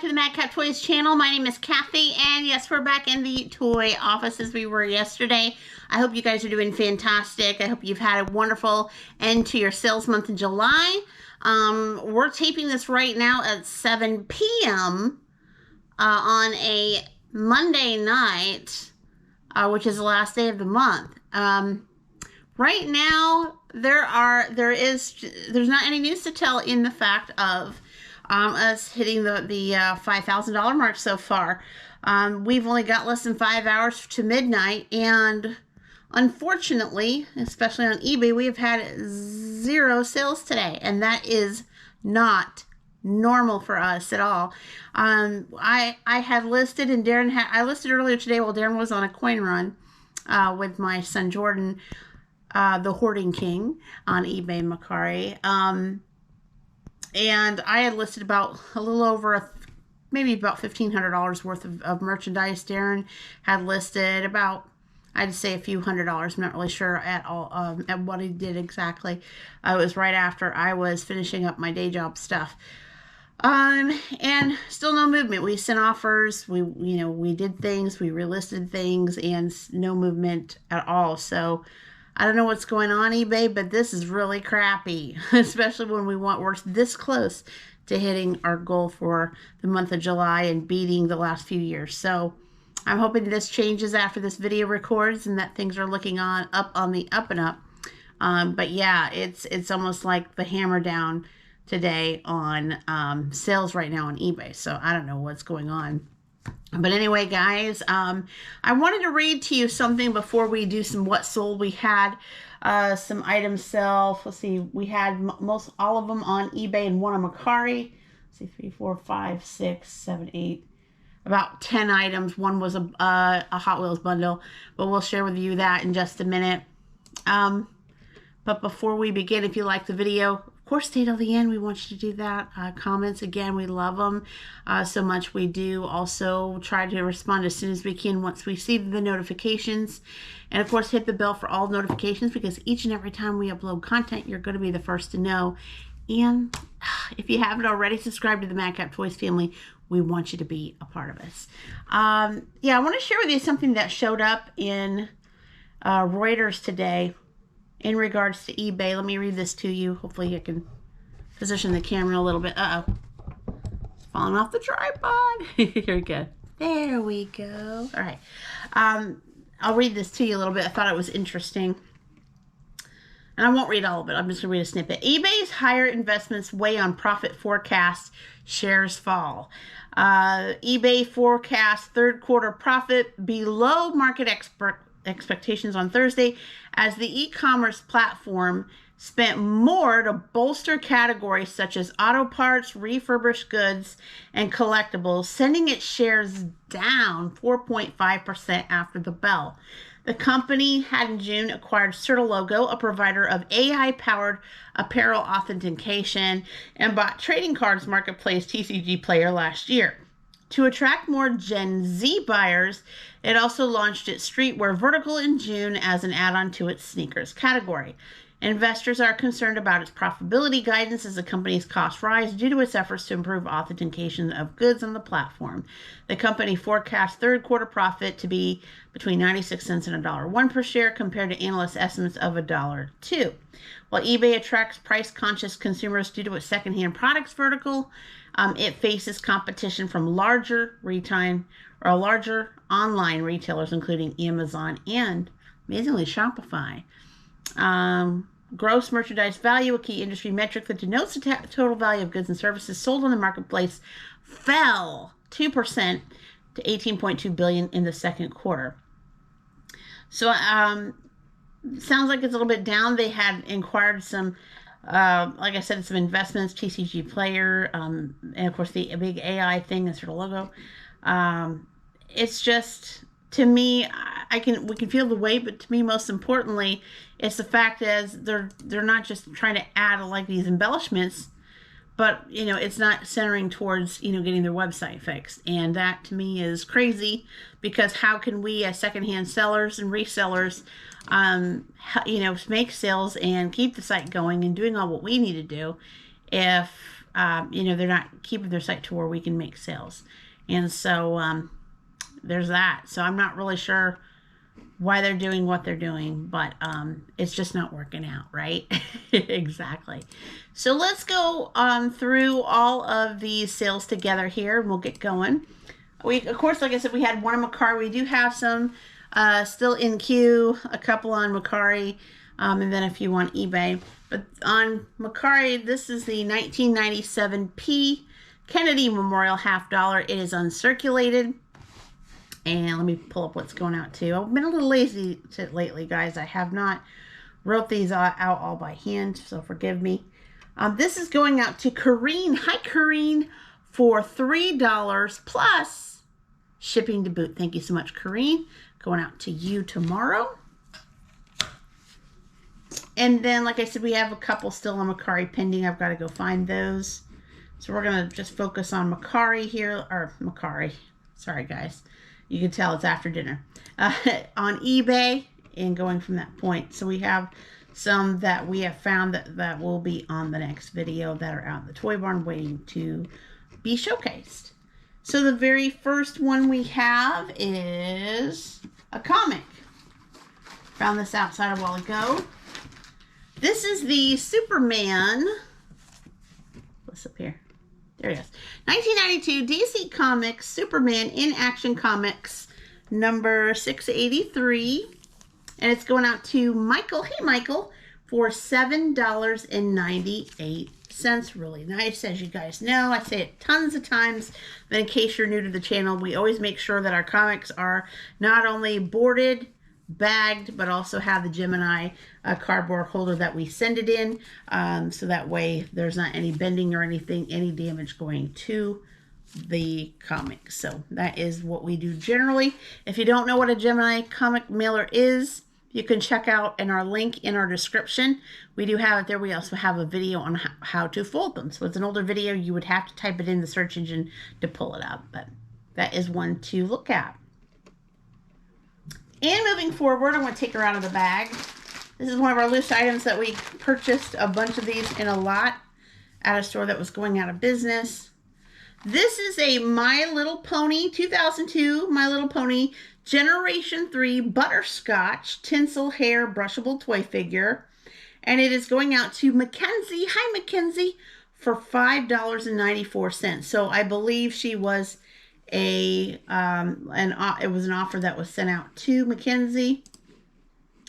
to the Madcap Toys channel. My name is Kathy, and yes, we're back in the toy office as we were yesterday. I hope you guys are doing fantastic. I hope you've had a wonderful end to your sales month in July. We're taping this right now at 7 p.m. On a Monday night, which is the last day of the month. Right now, there's not any news to tell in the fact of us hitting the $5,000 mark so far. We've only got less than 5 hours to midnight, and unfortunately, especially on eBay, we have had 0 sales today, and that is not normal for us at all. I had listed, and I listed earlier today while Daren was on a coin run with my son Jordan, the Hoarding King on eBay Macari. And I had listed about a little over, maybe about $1,500 worth of merchandise. Daren had listed about, I'd say a few $100s. I'm not really sure at all at what he did exactly. It was right after I was finishing up my day job stuff. And still no movement. We sent offers. We did things. We relisted things, and no movement at all. So I don't know what's going on eBay, but this is really crappy, especially when we're this close to hitting our goal for the month of July and beating the last few years. So I'm hoping this changes after this video records and that things are looking up on the up and up. But yeah, it's almost like the hammer down today on sales right now on eBay. So I don't know what's going on. But anyway, guys, I wanted to read to you something before we do some what sold. We had some items sell. Let's see, we had most all of them on eBay and one on Macari. Let's see, 3, 4, 5, 6, 7, 8, about 10 items. One was a Hot Wheels bundle, but we'll share with you that in just a minute. But before we begin, if you like the video, of course, stay till the end. We want you to do that. Comments, again, we love them so much. We do also try to respond as soon as we can once we see the notifications. And, of course, hit the bell for all notifications, because each and every time we upload content, you're going to be the first to know. And if you haven't already subscribed to the Madcap Toys family, we want you to be a part of us. Yeah, I want to share with you something that showed up in Reuters today in regards to eBay. Let me read this to you. Hopefully I can position the camera a little bit. Uh-oh. It's falling off the tripod. Here we go. There we go. All right. I'll read this to you a little bit. I thought it was interesting. And I won't read all of it. I'm just going to read a snippet. eBay's higher investments weigh on profit forecast. Shares fall. eBay forecasts third quarter profit below market expectations on Thursday, as the e-commerce platform spent more to bolster categories such as auto parts, refurbished goods, and collectibles, sending its shares down 4.5% after the bell. The company had in June acquired Certilogo, a provider of AI-powered apparel authentication, and bought trading cards marketplace TCG Player last year. To attract more Gen Z buyers, it also launched its streetwear vertical in June as an add-on to its sneakers category. Investors are concerned about its profitability guidance as the company's costs rise due to its efforts to improve authentication of goods on the platform. The company forecasts third quarter profit to be between 96 cents and $1 per share, compared to analyst estimates of $1.02. While eBay attracts price-conscious consumers due to its secondhand products vertical, it faces competition from larger online retailers, including Amazon and, amazingly, Shopify. Gross merchandise value, a key industry metric that denotes the total value of goods and services sold on the marketplace, fell 2% to $18.2 billion in the second quarter. So, sounds like it's a little bit down. They had inquired some, like I said, some investments, TCG Player, and of course the big AI thing, that's their logo. It's just, to me, we can feel the weight, but to me, most importantly, it's the fact that they're not just trying to add like these embellishments, but it's not centering towards getting their website fixed, and that to me is crazy, because how can we as secondhand sellers and resellers make sales and keep the site going and doing all what we need to do if you know, they're not keeping their site to where we can make sales. And so there's that. So I'm not really sure why they're doing what they're doing, but it's just not working out, right? Exactly. So let's go through all of these sales together here, and we'll get going. Of course, like I said, we had one on Mercari. We do have some still in queue, a couple on Mercari, and then a few on eBay. But on Mercari, this is the 1997 P Kennedy Memorial $50. It is uncirculated. And let me pull up what's going out too. I've been a little lazy lately, guys. I have not wrote these out all by hand, so forgive me. This is going out to Corrine. Hi, Corrine, for $3 plus shipping to boot. Thank you so much, Corrine. Going out to you tomorrow. And then, like I said, we have a couple still on Mercari pending. I've got to go find those. So we're going to just focus on Mercari here, or Mercari. Sorry, guys. You can tell it's after dinner. On eBay and going from that point. So we have some that we have found that will be on the next video that are out in the toy barn waiting to be showcased. So the very first one we have is a comic. Found this outside a while ago. This is the Superman. What's up here? There it is. 1992 DC Comics Superman in Action Comics number 683. And it's going out to Michael. Hey, Michael, for $7.98. Really nice. As you guys know, I say it tons of times, but in case you're new to the channel, we always make sure that our comics are not only boarded, bagged, but also have the Gemini cardboard holder that we send it in, so that way there's not any bending or anything, any damage going to the comic. So that is what we do generally. If you don't know what a Gemini comic mailer is, you can check out in our link in our description. We do have it there. We also have a video on how to fold them. So it's an older video. You would have to type it in the search engine to pull it up, but that is one to look at. And moving forward, I'm going to take her out of the bag. This is one of our loose items that we purchased a bunch of these in a lot at a store that was going out of business. This is a My Little Pony 2002 My Little Pony Generation 3 Butterscotch Tinsel Hair Brushable Toy Figure. And it is going out to Mackenzie. Hi, Mackenzie, for $5.94. So I believe she was it was an offer that was sent out to Mackenzie.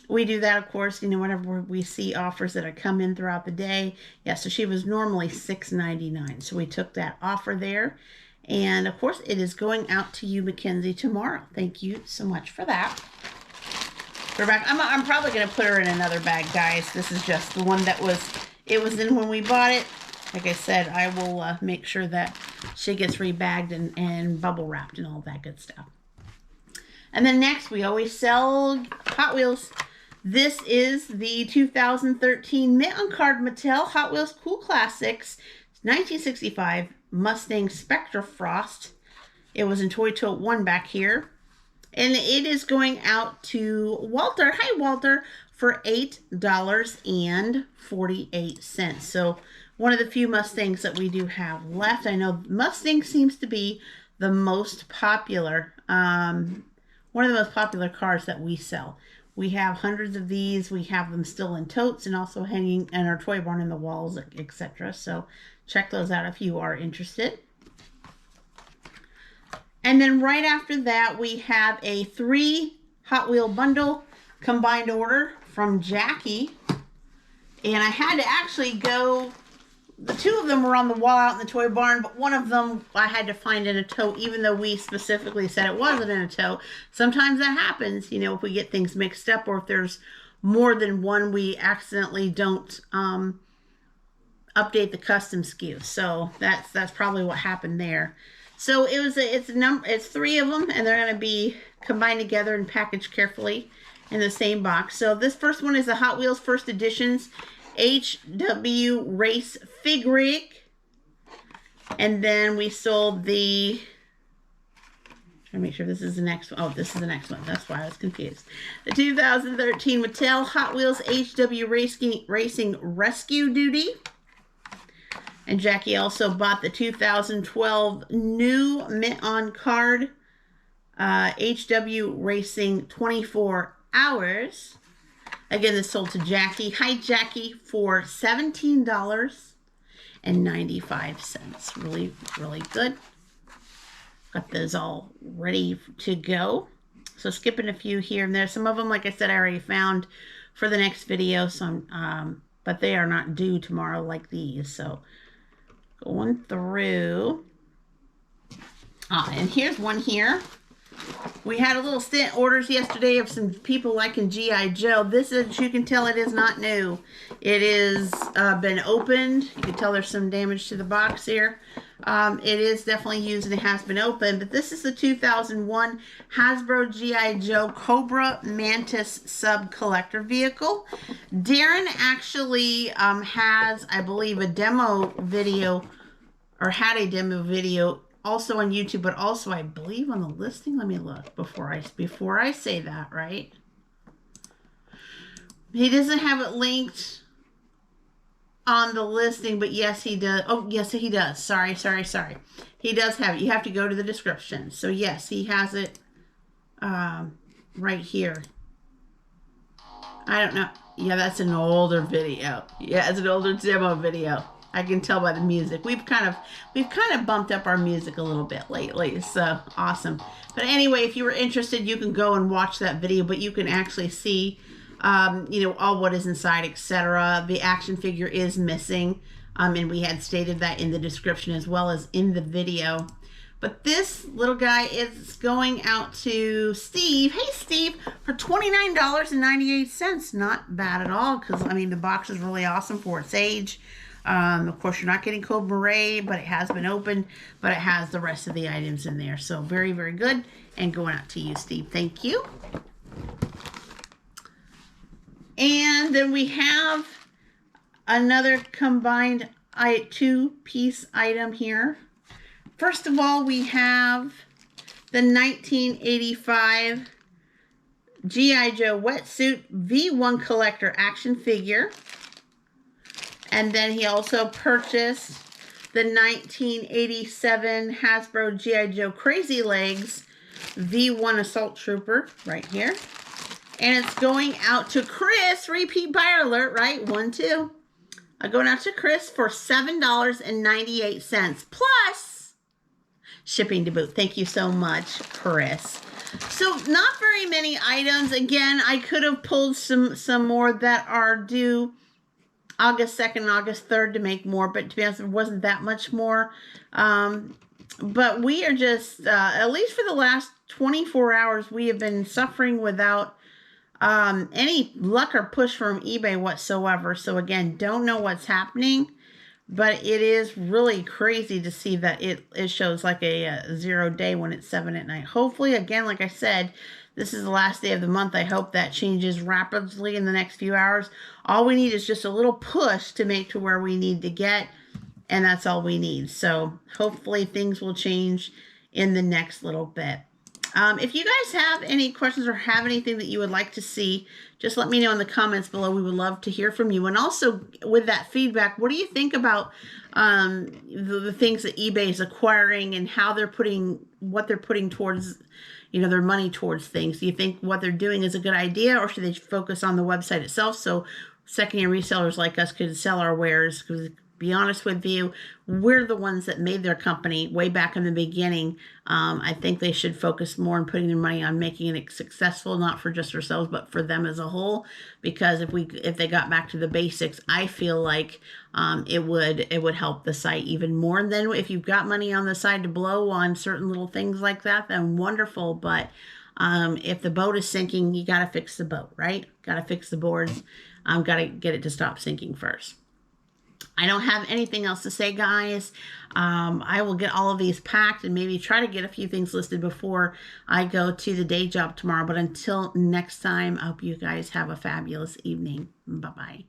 We do that, of course, you know, whenever we see offers that have come in throughout the day. Yeah, so she was normally $6.99. So we took that offer there. And, of course, it is going out to you, Mackenzie, tomorrow. Thank you so much for that. We're back. I'm probably going to put her in another bag, guys. This is just the one that was in when we bought it. Like I said, I will make sure that she gets rebagged and bubble wrapped and all that good stuff. And then next, we always sell Hot Wheels. This is the 2013 Mint on Card Mattel Hot Wheels Cool Classics 1965 Mustang Spectra Frost. It was in Toy Tote 1 back here. And it is going out to Walter. Hi, Walter, for $8.48. So one of the few Mustangs that we do have left. I know Mustang seems to be the most popular, one of the most popular cars that we sell. We have hundreds of these. We have them still in totes and also hanging in our toy barn in the walls, etc. So check those out if you are interested. And then right after that, we have a 3 Hot Wheel bundle combined order from Jackie. And I had to actually go, the 2 of them were on the wall out in the toy barn, but one of them I had to find in a tote, even though we specifically said it wasn't in a tote. Sometimes that happens, you know, if we get things mixed up or if there's more than one, we accidentally don't update the custom SKU. So that's probably what happened there. So it's 3 of them, and they're going to be combined together and packaged carefully in the same box. So this first one is the Hot Wheels First Editions HW Race Fig Rig. And then we sold the, trying to make sure this is the next one. Oh, this is the next one. That's why I was confused. The 2013 Mattel Hot Wheels HW Racing Rescue Duty. And Jackie also bought the 2012 new mint on card HW Racing 24 Hours. Again, this sold to Jackie. Hi, Jackie, for $17.95. Really, really good. Got those all ready to go. So skipping a few here and there. Some of them, like I said, I already found for the next video. Some, but they are not due tomorrow like these. So going through. And here's one here. We had a little stint orders yesterday of some people liking G.I. Joe. This is, you can tell it is not new. It is been opened. You can tell there's some damage to the box here. It is definitely used and it has been opened. But this is the 2001 Hasbro G.I. Joe Cobra Mantis Sub Collector Vehicle. Daren actually has, I believe, a demo video, or had a demo video also on YouTube, but also I believe on the listing. Let me look before I say that, right? He doesn't have it linked on the listing, but yes, he does. Oh, yes, he does. Sorry. He does have it. You have to go to the description. So yes, he has it right here. I don't know. Yeah, that's an older video. Yeah, it's an older demo video. I can tell by the music. We've kind of bumped up our music a little bit lately. So awesome. But anyway, if you were interested, you can go and watch that video, but you can actually see, you know, all what is inside, etc. The action figure is missing. And we had stated that in the description as well as in the video. But this little guy is going out to Steve. Hey, Steve, for $29.98. Not bad at all, because, I mean, the box is really awesome for its age. Of course, you're not getting Cobra Ray, but it has been opened, but it has the rest of the items in there. So very, very good. And going out to you, Steve. Thank you. And then we have another combined two-piece item here. First of all, we have the 1985 G.I. Joe Wetsuit V1 Collector action figure. And then he also purchased the 1987 Hasbro G.I. Joe Crazy Legs V1 Assault Trooper right here. And it's going out to Chris, repeat buyer alert, right? 1, 2. Going out to Chris for $7.98 plus shipping to boot. Thank you so much, Chris. So not very many items. Again, I could have pulled some more that are due August 2nd and August 3rd to make more, but to be honest, it wasn't that much more. But we are just, at least for the last 24 hours, we have been suffering without any luck or push from eBay whatsoever. So again, don't know what's happening, but it is really crazy to see that it shows like a 0 day when it's 7 at night. Hopefully, again, like I said, this is the last day of the month. I hope that changes rapidly in the next few hours. All we need is just a little push to make to where we need to get, and that's all we need. So hopefully things will change in the next little bit. If you guys have any questions or have anything that you would like to see, just let me know in the comments below. We would love to hear from you. And also with that feedback, what do you think about the things that eBay is acquiring and how they're what they're putting towards, you know, their money towards things? Do you think what they're doing is a good idea, or should they focus on the website itself so secondary resellers like us could sell our wares? Because to be honest with you, we're the ones that made their company way back in the beginning. I think they should focus more on putting their money on making it successful, not for just ourselves, but for them as a whole. Because if they got back to the basics, I feel like it would help the site even more. And then if you've got money on the side to blow on certain little things like that, then wonderful. But if the boat is sinking, you got to fix the boat, right? Got to fix the boards. Got to get it to stop sinking first. I don't have anything else to say, guys. I will get all of these packed and maybe try to get a few things listed before I go to the day job tomorrow. But until next time, I hope you guys have a fabulous evening. Bye-bye.